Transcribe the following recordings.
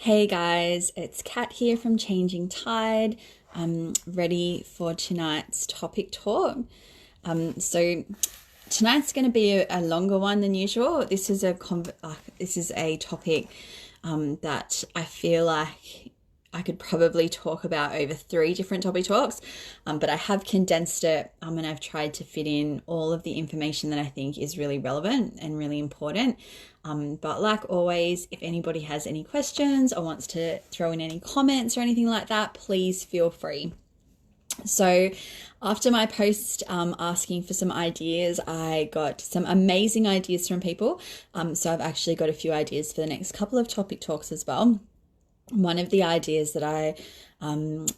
Hey guys, it's Kat here from Changing Tide. I'm ready for tonight's topic talk. So tonight's going to be a longer one than usual. This is a topic that I feel like I could probably talk about over 3 different topic talks, but I have condensed it and I've tried to fit in all of the information that I think is really relevant and really important. But like always, if anybody has any questions or wants to throw in any comments or anything like that, please feel free. So after my post asking for some ideas, I got some amazing ideas from people. So I've actually got a few ideas for the next couple of topic talks as well. One of the ideas that I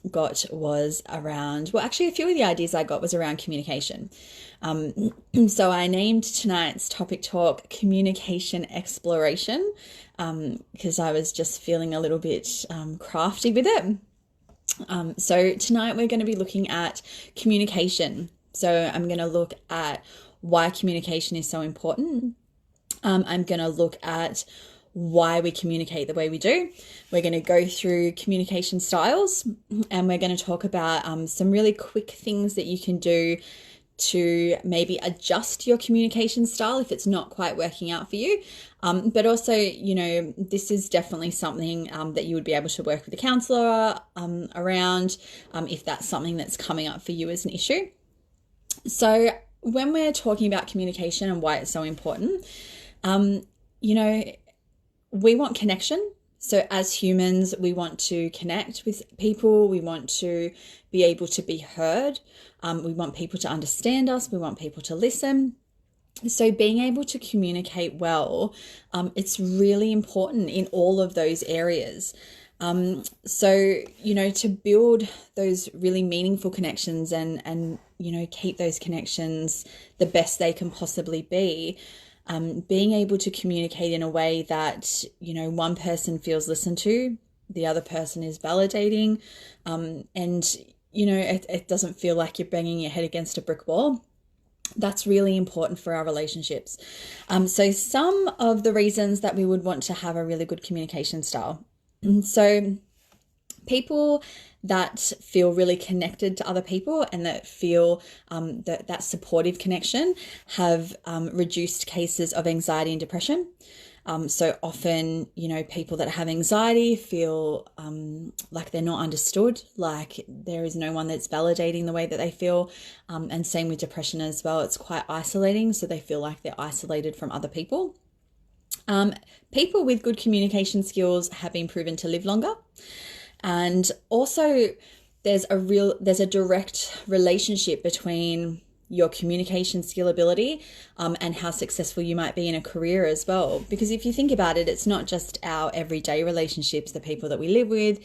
got was around, a few of the ideas I got was around communication. So I named tonight's topic talk Communication Exploration because I was just feeling a little bit crafty with it. So tonight we're going to be looking at communication. So I'm going to look at why communication is so important. I'm going to look at why we communicate the way we do. We're going to go through communication styles and we're going to talk about some really quick things that you can do to maybe adjust your communication style if it's not quite working out for you. But also, this is definitely something that you would be able to work with a counsellor around if that's something that's coming up for you as an issue. So when we're talking about communication and why it's so important, we want connection. So as humans, we want to connect with people. We want to be able to be heard. We want people to understand us. We want people to listen. So being able to communicate well, it's really important in all of those areas. To build those really meaningful connections and keep those connections the best they can possibly be, being able to communicate in a way that, one person feels listened to, the other person is validating, it doesn't feel like you're banging your head against a brick wall. That's really important for our relationships. So some of the reasons that we would want to have a really good communication style. So people that feel really connected to other people and that feel that supportive connection have reduced cases of anxiety and depression. So often, people that have anxiety feel like they're not understood, like there is no one that's validating the way that they feel. And same with depression as well. It's quite isolating. So they feel like they're isolated from other people. People with good communication skills have been proven to live longer. And also there's a direct relationship between your communication skill ability and how successful you might be in a career as well. Because if you think about it, it's not just our everyday relationships, the people that we live with,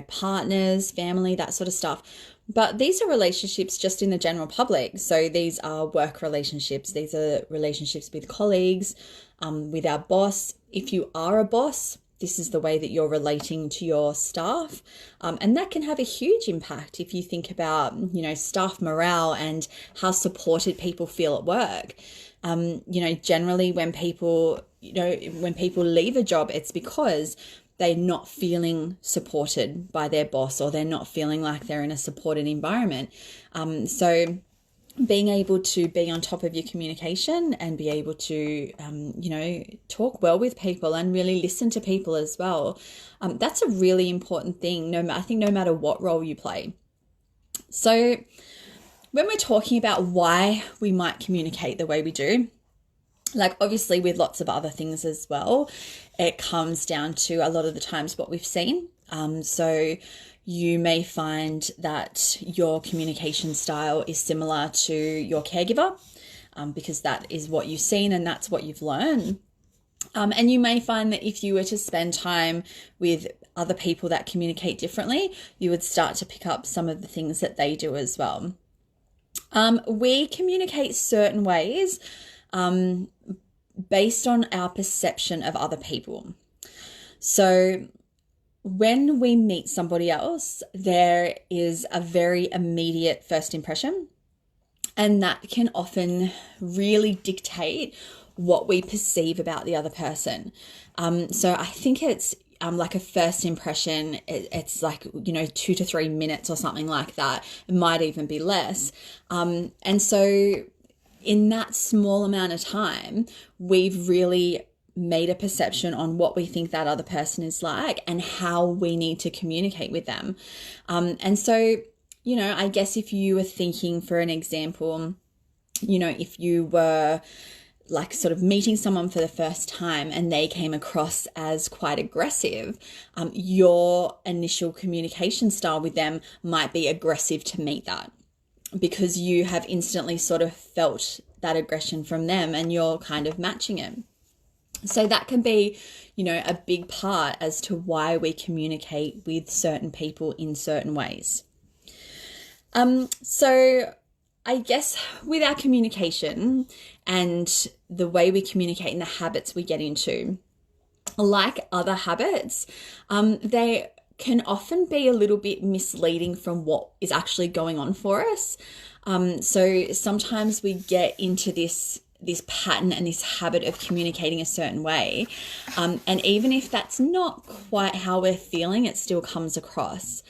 partners, family, that sort of stuff. But these are relationships just in the general public. So these are work relationships. These are relationships with colleagues, with our boss. If you are a boss, this is the way that you're relating to your staff. And that can have a huge impact if you think about, staff morale and how supported people feel at work. Generally when people leave a job, it's because they're not feeling supported by their boss or they're not feeling like they're in a supported environment. So being able to be on top of your communication and be able to, talk well with people and really listen to people as well. That's a really important thing. I think no matter what role you play. So when we're talking about why we might communicate the way we do, like obviously with lots of other things as well, it comes down to a lot of the times what we've seen. So you may find that your communication style is similar to your caregiver because that is what you've seen and that's what you've learned. And you may find that if you were to spend time with other people that communicate differently, you would start to pick up some of the things that they do as well. We communicate certain ways based on our perception of other people. So when we meet somebody else, there is a very immediate first impression, and that can often really dictate what we perceive about the other person. So I think it's like a first impression, it's like, 2 to 3 minutes or something like that. It might even be less. And so in that small amount of time, we've really made a perception on what we think that other person is like and how we need to communicate with them. And so, I guess if you were thinking, for an example, if you were like sort of meeting someone for the first time and they came across as quite aggressive, your initial communication style with them might be aggressive to meet that, because you have instantly sort of felt that aggression from them and you're kind of matching it. So that can be, a big part as to why we communicate with certain people in certain ways. So I guess with our communication and the way we communicate and the habits we get into, like other habits, they can often be a little bit misleading from what is actually going on for us. So sometimes we get into this pattern and this habit of communicating a certain way. And even if that's not quite how we're feeling, it still comes across.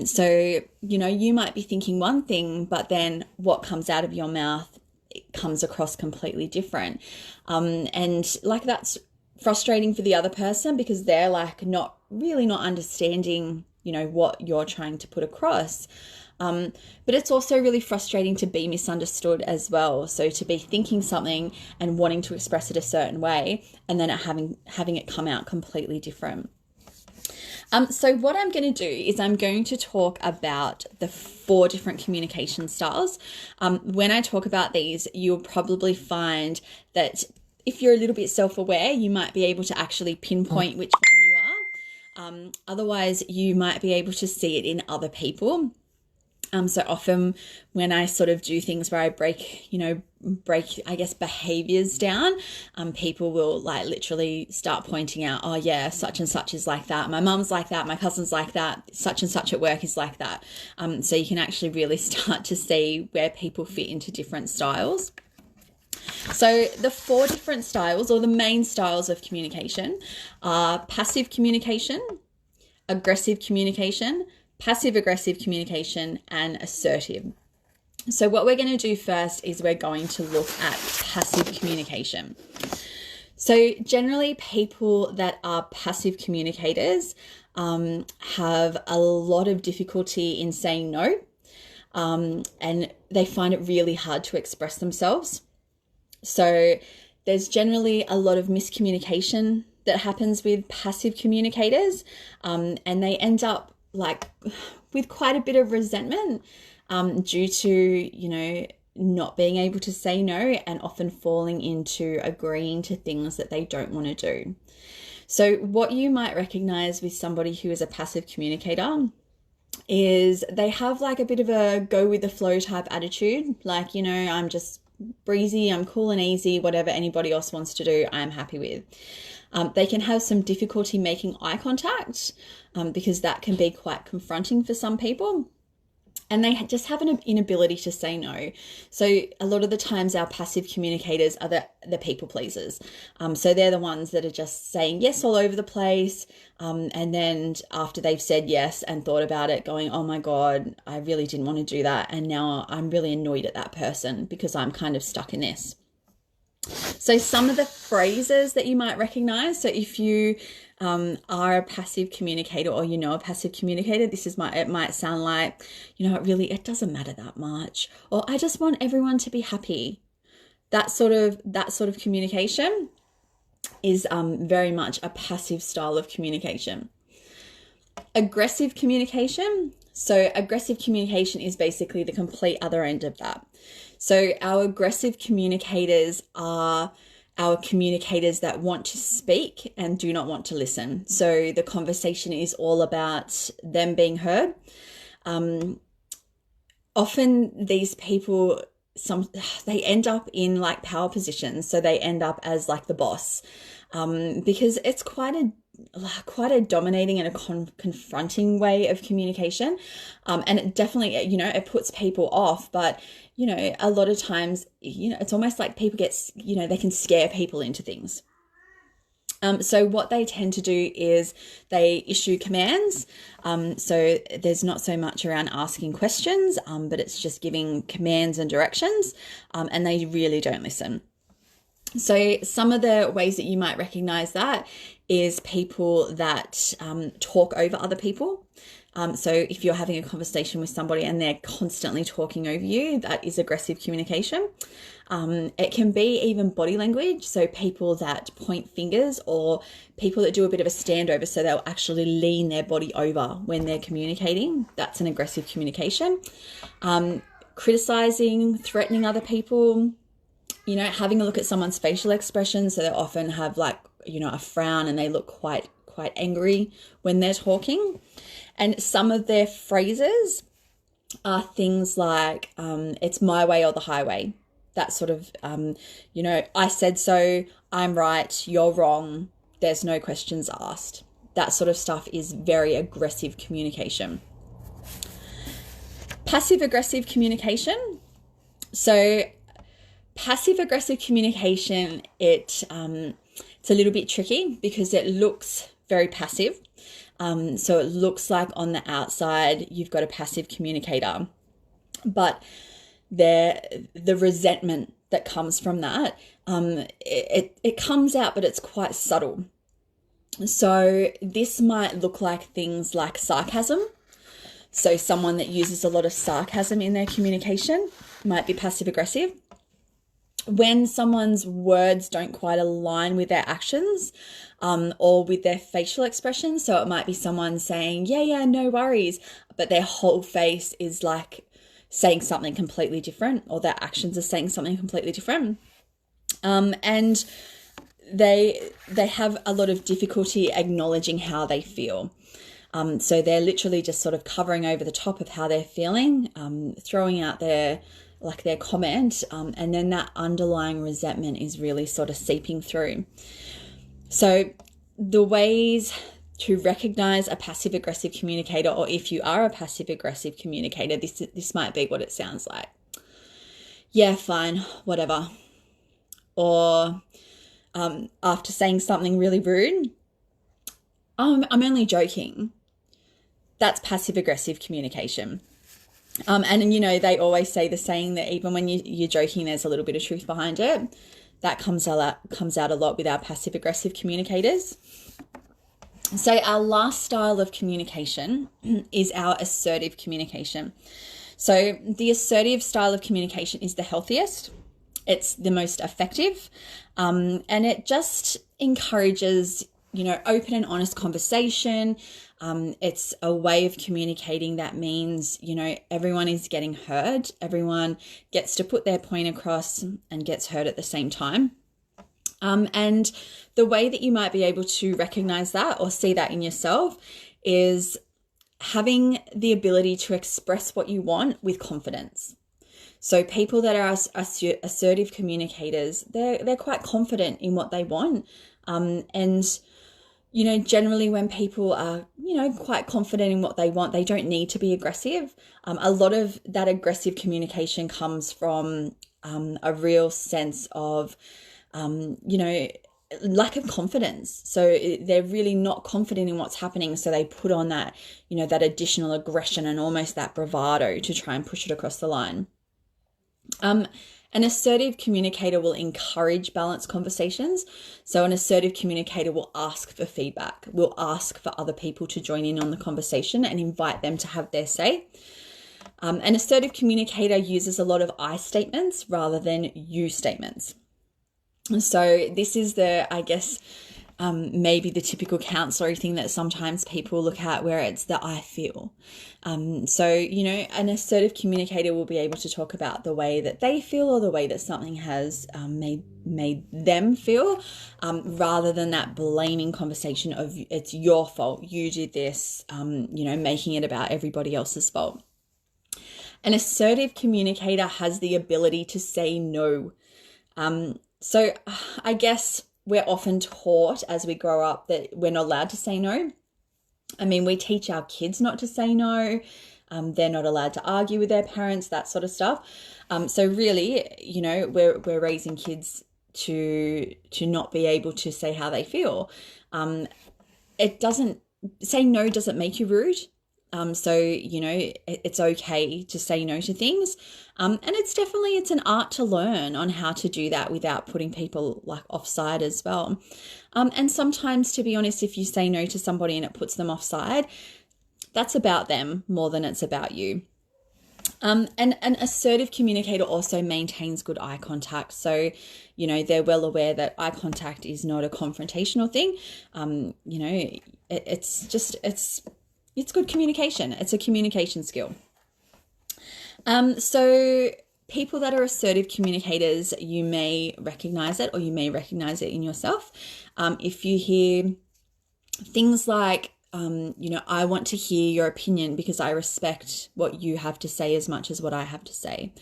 So, you might be thinking one thing, but then what comes out of your mouth, it comes across completely different. And like that's frustrating for the other person, because they're like not understanding, what you're trying to put across. But it's also really frustrating to be misunderstood as well. So to be thinking something and wanting to express it a certain way, and then having it come out completely different. So what I'm going to do is I'm going to talk about the 4 different communication styles. When I talk about these, you'll probably find that if you're a little bit self-aware, you might be able to actually pinpoint which one you are. Otherwise, you might be able to see it in other people. So often when I sort of do things where I break, I guess, behaviors down, people will like literally start pointing out, oh yeah, such and such is like that. My mum's like that. My cousin's like that. Such and such at work is like that. So you can actually really start to see where people fit into different styles. So the 4 different styles, or the main styles of communication, are passive communication, aggressive communication, passive-aggressive communication, and assertive. So what we're going to do first is we're going to look at passive communication. So generally people that are passive communicators have a lot of difficulty in saying no, and they find it really hard to express themselves. So there's generally a lot of miscommunication that happens with passive communicators, and they end up like with quite a bit of resentment due to, not being able to say no, and often falling into agreeing to things that they don't want to do. So what you might recognize with somebody who is a passive communicator is they have like a bit of a go with the flow type attitude. Like, I'm just breezy, I'm cool and easy, whatever anybody else wants to do, I'm happy with. They can have some difficulty making eye contact because that can be quite confronting for some people. And they just have an inability to say no. So a lot of the times our passive communicators are the people pleasers. So they're the ones that are just saying yes all over the place. And then after they've said yes and thought about it, going, oh my God, I really didn't want to do that. And now I'm really annoyed at that person because I'm kind of stuck in this. So some of the phrases that you might recognize. So if you are a passive communicator, or a passive communicator, it might sound like, it doesn't matter that much, or I just want everyone to be happy. That sort of communication is very much a passive style of communication. Aggressive communication. So aggressive communication is basically the complete other end of that. So our aggressive communicators are our communicators that want to speak and do not want to listen. So the conversation is all about them being heard. Often these people, they end up in like power positions. So they end up as like the boss, because it's quite a dominating and a confronting way of communication. And it definitely, it puts people off, but, a lot of times, it's almost like people get, they can scare people into things. So what they tend to do is they issue commands. So there's not so much around asking questions, but it's just giving commands and directions, and they really don't listen. So some of the ways that you might recognize that is people that talk over other people. So if you're having a conversation with somebody and they're constantly talking over you, that is aggressive communication. It can be even body language. So people that point fingers, or people that do a bit of a standover, so they'll actually lean their body over when they're communicating. That's an aggressive communication. Criticizing, threatening other people, having a look at someone's facial expression. So they often have a frown and they look quite angry when they're talking. And some of their phrases are things like, it's my way or the highway. That sort of, I said so, I'm right, you're wrong, there's no questions asked. That sort of stuff is very aggressive communication. Passive-aggressive communication. So passive-aggressive communication, it's a little bit tricky because it looks very passive. So it looks like on the outside you've got a passive communicator, but the resentment that comes from that, it comes out, but it's quite subtle. So this might look like things like sarcasm. So someone that uses a lot of sarcasm in their communication might be passive aggressive. When someone's words don't quite align with their actions, or with their facial expression. So it might be someone saying, yeah, no worries, but their whole face is like saying something completely different, or their actions are saying something completely different. And they have a lot of difficulty acknowledging how they feel. So they're literally just sort of covering over the top of how they're feeling, throwing out their comment, and then that underlying resentment is really sort of seeping through. So the ways to recognize a passive-aggressive communicator, or if you are a passive-aggressive communicator, this might be what it sounds like. Yeah, fine, whatever. Or after saying something really rude, I'm only joking. That's passive-aggressive communication. And they always say the saying that even when you're joking, there's a little bit of truth behind it. That comes out a lot with our passive-aggressive communicators. So our last style of communication is our assertive communication. So the assertive style of communication is the healthiest. It's the most effective. And it just encourages, open and honest conversation. It's a way of communicating that means, everyone is getting heard. Everyone gets to put their point across and gets heard at the same time. And the way that you might be able to recognize that or see that in yourself is having the ability to express what you want with confidence. So people that are assertive communicators, they're quite confident in what they want. And generally when people are, quite confident in what they want, they don't need to be aggressive. A lot of that aggressive communication comes from a real sense of, lack of confidence. So they're really not confident in what's happening. So they put on that, that additional aggression and almost that bravado to try and push it across the line. An assertive communicator will encourage balanced conversations. So an assertive communicator will ask for feedback, will ask for other people to join in on the conversation and invite them to have their say. An assertive communicator uses a lot of I statements rather than you statements. So this is maybe the typical counselor thing that sometimes people look at, where it's the I feel. So, an assertive communicator will be able to talk about the way that they feel or the way that something has made them feel, rather than that blaming conversation of it's your fault, you did this, making it about everybody else's fault. An assertive communicator has the ability to say no. So I guess we're often taught as we grow up that we're not allowed to say no. I mean, we teach our kids not to say no. They're not allowed to argue with their parents, that sort of stuff. So really, we're raising kids to not be able to say how they feel. Saying no doesn't make you rude. So, it's okay to say no to things. And it's an art to learn on how to do that without putting people like offside as well. And sometimes, to be honest, if you say no to somebody and it puts them offside, that's about them more than it's about you. And an assertive communicator also maintains good eye contact. So, they're well aware that eye contact is not a confrontational thing. It's good communication. It's a communication skill. So people that are assertive communicators, you may recognize it, or you may recognize it in yourself. If you hear things like, I want to hear your opinion because I respect what you have to say as much as what I have to say.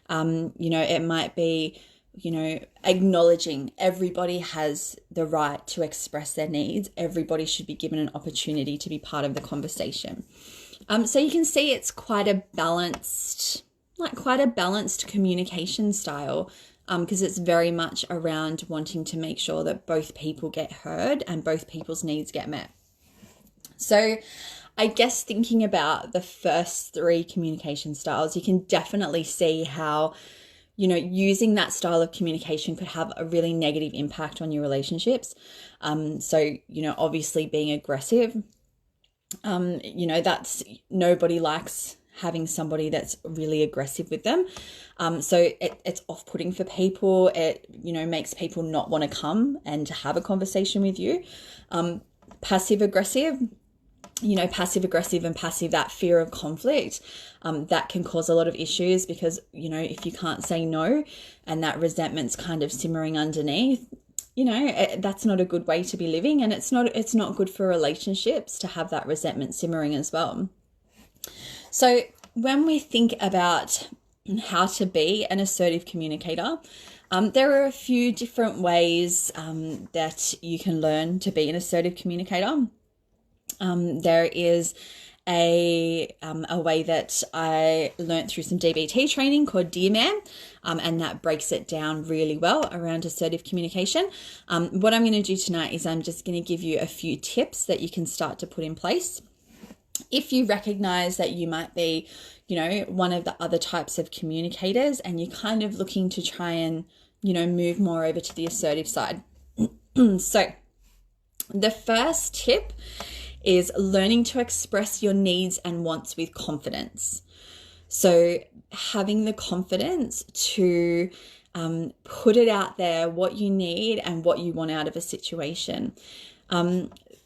It might be, acknowledging everybody has the right to express their needs. Everybody should be given an opportunity to be part of the conversation. So you can see it's quite a balanced communication style, because it's very much around wanting to make sure that both people get heard and both people's needs get met. So I guess thinking about the first three communication styles, you can definitely see how, using that style of communication could have a really negative impact on your relationships. So, obviously being aggressive, that's, nobody likes having somebody that's really aggressive with them. So it's off-putting for people. It, makes people not want to come and to have a conversation with you. Passive-aggressive and passive, that fear of conflict, that can cause a lot of issues because, if you can't say no and that resentment's kind of simmering underneath, that's not a good way to be living, and it's not good for relationships to have that resentment simmering as well. So when we think about how to be an assertive communicator, there are a few different ways that you can learn to be an assertive communicator. There is a way that I learned through some DBT training called Dear Man, and that breaks it down really well around assertive communication. What I'm going to do tonight is I'm just going to give you a few tips that you can start to put in place. If you recognize that you might be, one of the other types of communicators and you're kind of looking to try and, move more over to the assertive side. So the first tip is learning to express your needs and wants with confidence. So having the confidence to put it out there, what you need and what you want out of a situation.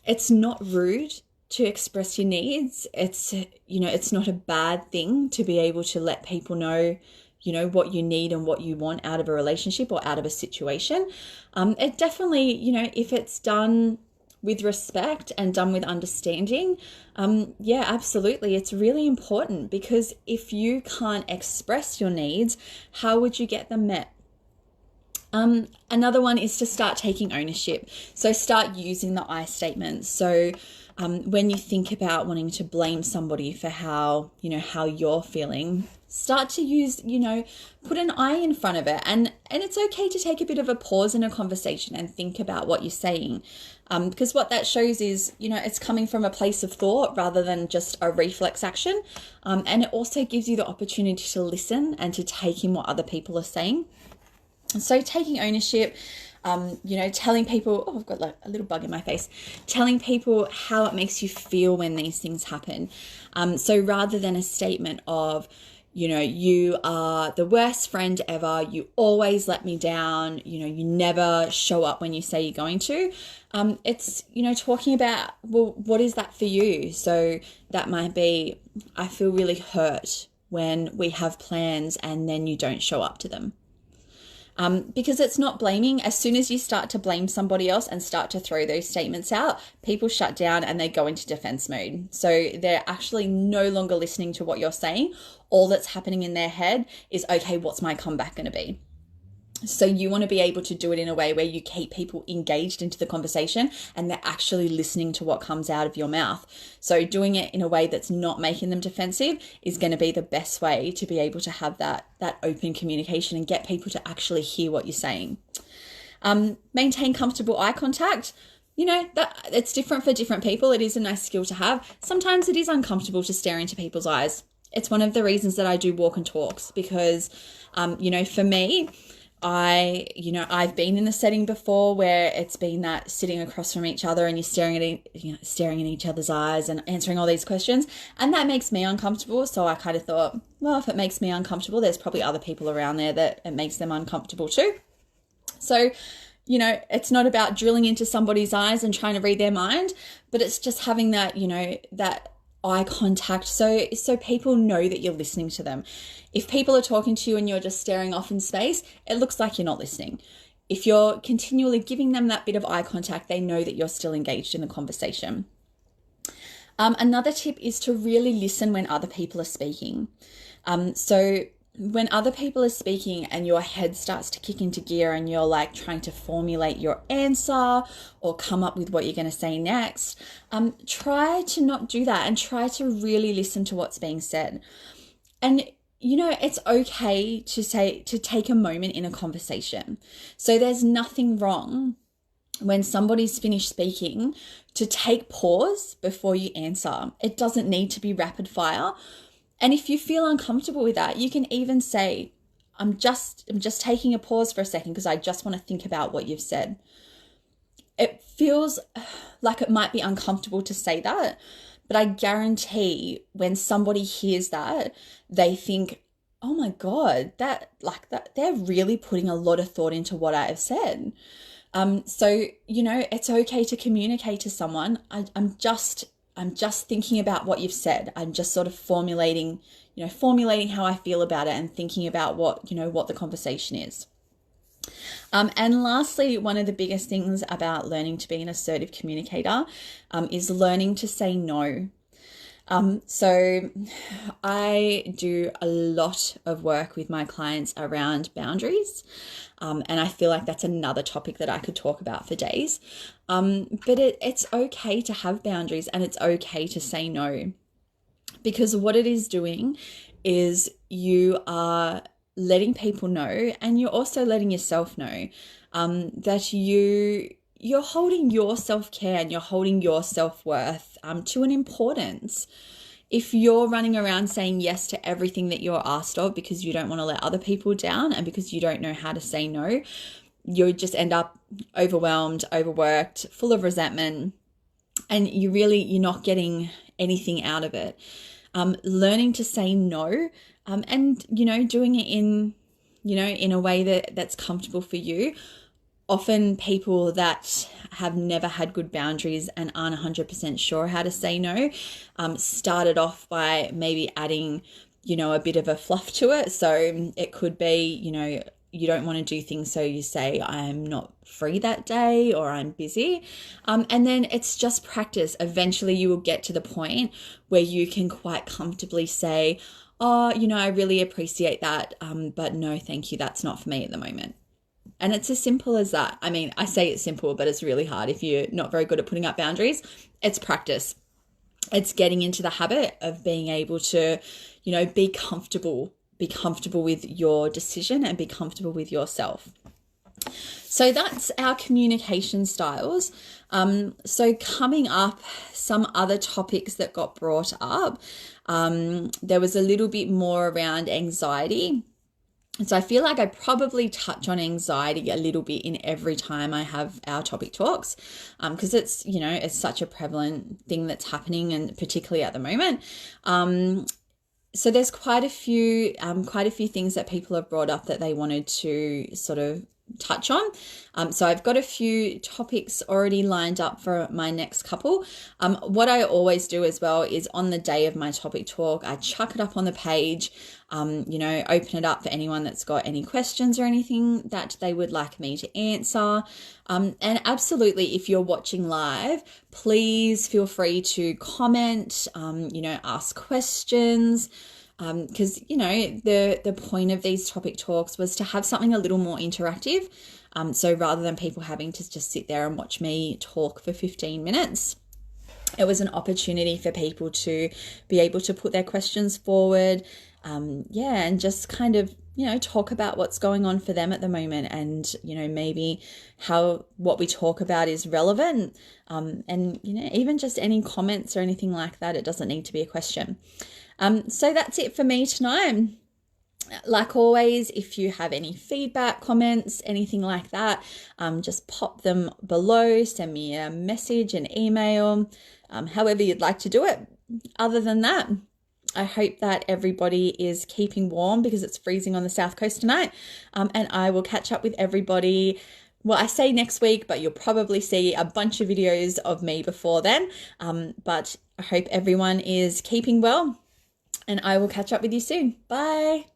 It's not rude to express your needs. It's not a bad thing to be able to let people know, what you need and what you want out of a relationship or out of a situation. It definitely, if it's done with respect and done with understanding, absolutely. It's really important, because if you can't express your needs, how would you get them met? Another one is to start taking ownership. So start using the I statements. So when you think about wanting to blame somebody for how you're feeling, start to use, put an I in front of it. And it's okay to take a bit of a pause in a conversation and think about what you're saying. Because what that shows is, it's coming from a place of thought rather than just a reflex action. And it also gives you the opportunity to listen and to take in what other people are saying. So taking ownership, telling people, I've got like a little bug in my face, telling people how it makes you feel when these things happen. So rather than a statement of, you are the worst friend ever, you always let me down, you never show up when you say you're going to. It's, talking about, well, what is that for you? So that might be, I feel really hurt when we have plans and then you don't show up to them. Because it's not blaming. As soon as you start to blame somebody else and start to throw those statements out, people shut down and they go into defense mode. So they're actually no longer listening to what you're saying. All that's happening in their head is, okay, what's my comeback going to be? So you want to be able to do it in a way where you keep people engaged into the conversation and they're actually listening to what comes out of your mouth. So doing it in a way that's not making them defensive is going to be the best way to be able to have that open communication and get people to actually hear what you're saying. Maintain comfortable eye contact. You know, that it's different for different people. It is a nice skill to have. Sometimes it is uncomfortable to stare into people's eyes. It's one of the reasons that I do walk and talks because, for me, I've been in the setting before where it's been that sitting across from each other and you're staring in each other's eyes and answering all these questions. And that makes me uncomfortable. So I kind of thought, well, if it makes me uncomfortable, there's probably other people around there that it makes them uncomfortable too. So, it's not about drilling into somebody's eyes and trying to read their mind, but it's just having that, that eye contact so people know that you're listening to them. If people are talking to you and you're just staring off in space, it looks like you're not listening. If you're continually giving them that bit of eye contact, they know that you're still engaged in the conversation. Another tip is to really listen when other people are speaking. So when other people are speaking and your head starts to kick into gear and you're like trying to formulate your answer or come up with what you're going to say next, try to not do that and try to really listen to what's being said. And it's okay to take a moment in a conversation. So there's nothing wrong when somebody's finished speaking to take pause before you answer. It doesn't need to be rapid fire. And if you feel uncomfortable with that, you can even say, I'm just taking a pause for a second because I just want to think about what you've said. It feels like it might be uncomfortable to say that, but I guarantee when somebody hears that, they think, oh my God, that they're really putting a lot of thought into what I have said. So, it's okay to communicate to someone. I'm just thinking about what you've said. I'm just sort of formulating how I feel about it and thinking about what the conversation is. And lastly, one of the biggest things about learning to be an assertive communicator is learning to say no. So I do a lot of work with my clients around boundaries. And I feel like that's another topic that I could talk about for days. But it's okay to have boundaries and it's okay to say no, because what it is doing is you are letting people know, and you're also letting yourself know that you're holding your self-care and you're holding your self-worth to an importance. If you're running around saying yes to everything that you're asked of because you don't want to let other people down and because you don't know how to say no, you just end up overwhelmed, overworked, full of resentment, and you're not getting anything out of it. Learning to say no, and doing it in a way that's comfortable for you. Often people that have never had good boundaries and aren't 100% sure how to say no started off by maybe adding, a bit of a fluff to it. So it could be, you don't want to do things, so you say, I'm not free that day or I'm busy. And then it's just practice. Eventually you will get to the point where you can quite comfortably say, oh, I really appreciate that, but no, thank you. That's not for me at the moment. And it's as simple as that. I mean, I say it's simple, but it's really hard if you're not very good at putting up boundaries. It's practice. It's getting into the habit of being able to, be comfortable with your decision and be comfortable with yourself. So that's our communication styles. So coming up, some other topics that got brought up, there was a little bit more around anxiety. So I feel like I probably touch on anxiety a little bit in every time I have our topic talks, because it's, it's such a prevalent thing that's happening, and particularly at the moment. So there's quite a few things that people have brought up that they wanted to sort of touch on. So I've got a few topics already lined up for my next couple. What I always do as well is on the day of my topic talk, I chuck it up on the page, open it up for anyone that's got any questions or anything that they would like me to answer. And absolutely, if you're watching live, please feel free to comment, ask questions. Because, the point of these topic talks was to have something a little more interactive. So rather than people having to just sit there and watch me talk for 15 minutes, it was an opportunity for people to be able to put their questions forward, Yeah, and just kind of, talk about what's going on for them at the moment, and, maybe how what we talk about is relevant. And, even just any comments or anything like that, it doesn't need to be a question. So that's it for me tonight. Like always, if you have any feedback, comments, anything like that, just pop them below, send me a message, an email, however you'd like to do it. Other than that, I hope that everybody is keeping warm because it's freezing on the south coast tonight. And I will catch up with everybody. Well, I say next week, but you'll probably see a bunch of videos of me before then. But I hope everyone is keeping well, and I will catch up with you soon. Bye.